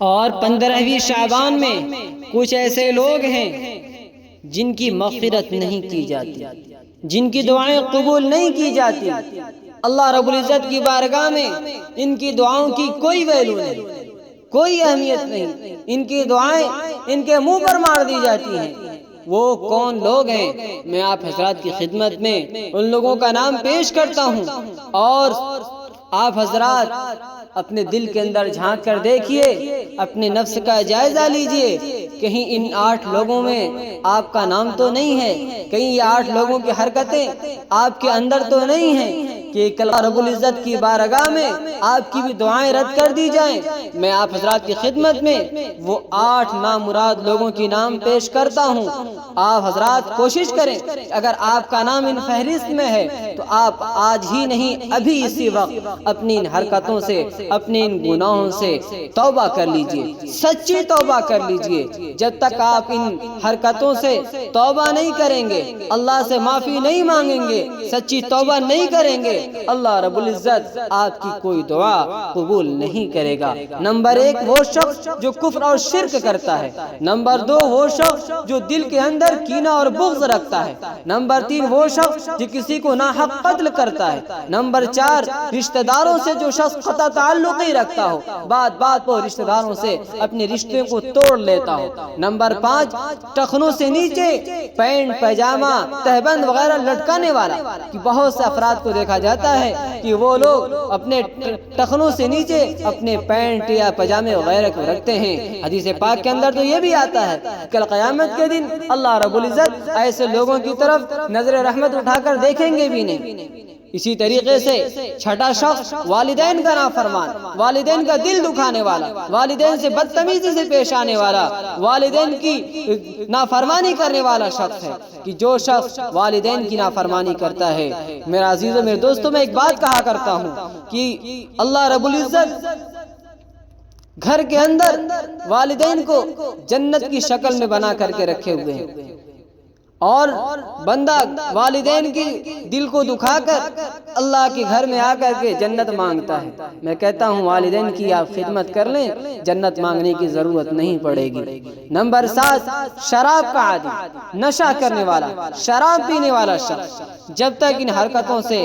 اور 15ویں شعبان میں کچھ ایسے لوگ ہیں جن کی مغفرت نہیں کی جاتی، جن کی دعائیں قبول نہیں کی جاتی۔ اللہ رب العزت کی بارگاہ میں ان کی دعاؤں کی کوئی ویلیو نہیں، کوئی اہمیت نہیں، ان کی دعائیں ان کے منہ پر مار دی جاتی ہیں۔ وہ کون لوگ ہیں؟ میں آپ حضرات کی خدمت میں ان لوگوں کا نام پیش کرتا ہوں، اور آپ حضرات اپنے دل کے اندر جھانک کر دیکھیے، اپنے نفس کا جائزہ لیجئے، کہیں ان 8 لوگوں میں آپ کا نام تو نہیں ہے، کہیں یہ 8 لوگوں کی حرکتیں آپ کے اندر تو نہیں ہیں کہ اللہ رب العزت کی بارگاہ میں آپ کی بھی دعائیں رد کر دی جائیں۔ میں آپ حضرات کی خدمت میں وہ 8 نامراد لوگوں کی نام پیش کرتا ہوں۔ آپ حضرات کوشش کریں، اگر آپ کا نام ان فہرست میں ہے تو آپ آج ہی نہیں ابھی اسی وقت اپنی ان حرکتوں سے، اپنے ان گناہوں سے توبہ کر لیجئے، سچی توبہ کر لیجئے۔ جب تک آپ ان حرکتوں سے توبہ نہیں کریں گے، اللہ سے معافی نہیں مانگیں گے، سچی توبہ نہیں کریں گے، اللہ رب العزت آپ کی کوئی دعا قبول نہیں کرے گا۔ نمبر 1 وہ شخص جو کفر اور شرک کرتا ہے۔ نمبر 2 وہ شخص جو دل کے اندر کینہ اور بغض رکھتا ہے۔ نمبر 3 وہ شخص جو کسی کو ناحق قتل کرتا ہے۔ نمبر 4 رشتہ داروں سے جو شخص قطع تعلق ہی رکھتا ہو، بات بات پر رشتہ داروں سے اپنے رشتے کو توڑ لیتا ہو۔ نمبر 5 ٹخنوں سے نیچے پینٹ پیجامہ تہبند وغیرہ لٹکانے والا، کہ بہت سے افراد کو دیکھا جاتا ہے کہ وہ لوگ اپنے ٹخنوں سے نیچے اپنے پینٹ یا پجامے وغیرہ کو رکھتے ہیں۔ حدیث پاک کے اندر تو یہ بھی آتا ہے کل قیامت کے دن اللہ رب العزت ایسے لوگوں کی طرف نظر رحمت اٹھا کر دیکھیں گے بھی نہیں۔ اسی طریقے سے چھٹا شخص والدین کا نافرمان، والدین کا دل دکھانے والا، والدین سے بدتمیزی سے پیش آنے والا، والدین کی نافرمانی کرنے والا شخص ہے، کہ جو شخص والدین کی نافرمانی کرتا ہے۔ میرا عزیزو میرے دوستو، میں ایک بات کہا کرتا ہوں کہ اللہ رب العزت گھر کے اندر والدین کو جنت کی شکل میں بنا کر کے رکھے ہوئے ہیں، اور بندہ والدین کی دل کو دکھا کر اللہ کے گھر میں آ کر کے جنت مانگتا ہے۔ میں کہتا ہوں والدین کی آپ خدمت کر لیں، جنت مانگنے کی ضرورت نہیں پڑے گی۔ نمبر 7 شراب کا عادی، نشہ کرنے والا، شراب پینے والا شخص جب تک ان حرکتوں سے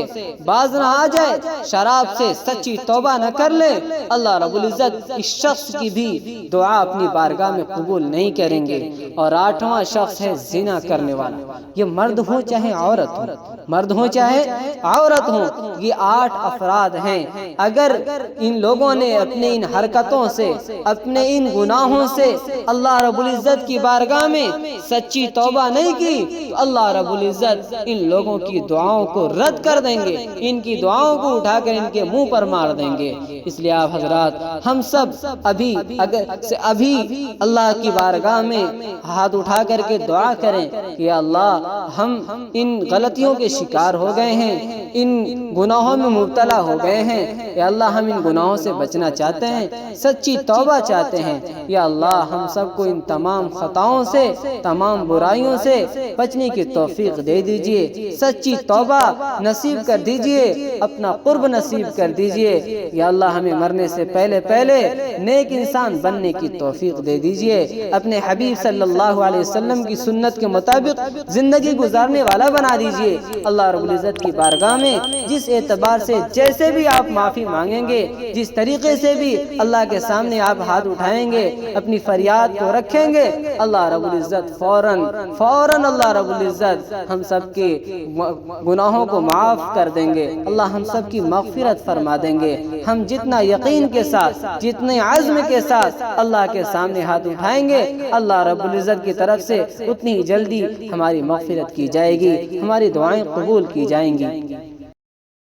باز نہ آ جائے، شراب سے سچی توبہ نہ کر لے، اللہ رب العزت اس شخص کی بھی دعا اپنی بارگاہ میں قبول نہیں کریں گے۔ اور 8واں شخص ہے زنا کرنے والا۔ یہ مرد ہو چاہے عورت ہو، مرد ہو چاہے عورت ہو، یہ 8 افراد ہیں۔ اگر ان لوگوں نے اپنے ان حرکتوں سے، اپنے ان گناہوں سے اللہ رب العزت کی بارگاہ میں سچی توبہ نہیں کی، تو اللہ رب العزت ان لوگوں کی دعاؤں کو رد کر دیں گے، ان کی دعاؤں کو اٹھا کر ان کے منہ پر مار دیں گے۔ اس لیے آپ حضرات ہم سب ابھی اللہ کی بارگاہ میں ہاتھ اٹھا کر کے دعا کریں کہ اللہ ہم ان غلطیوں کے شکار ہو گئے ہیں، ان گناہوں میں مبتلا ہو گئے ہیں، یا اللہ ہم ان گناہوں سے بچنا چاہتے ہیں، سچی توبہ چاہتے ہیں۔ یا اللہ ہم سب کو ان تمام خطاؤں سے، تمام برائیوں سے بچنے کی توفیق دے دیجئے، سچی توبہ نصیب کر دیجئے، اپنا قرب نصیب کر دیجئے۔ یا اللہ ہمیں مرنے سے پہلے نیک انسان بننے کی توفیق دے دیجئے، اپنے حبیب صلی اللہ علیہ وسلم کی سنت کے مطابق زندگی گزارنے والا بنا دیجئے۔ اللہ رب العزت کی بارگاہ میں جس اعتبار سے جیسے بھی آپ معافی مانگیں گے، جس طریقے سے بھی اللہ کے سامنے آپ ہاتھ اٹھائیں گے، اپنی فریاد کو رکھیں گے، اللہ رب العزت فوراً اللہ رب العزت ہم سب کے گناہوں کو معاف کر دیں گے، اللہ ہم سب کی مغفرت فرما دیں گے۔ ہم جتنا یقین کے ساتھ، جتنے عزم کے ساتھ اللہ کے سامنے ہاتھ اٹھائیں گے، اللہ رب العزت کی طرف سے اتنی جلدی ہماری مغفرت کی جائے گی، ہماری دعائیں قبول کی جائیں گی۔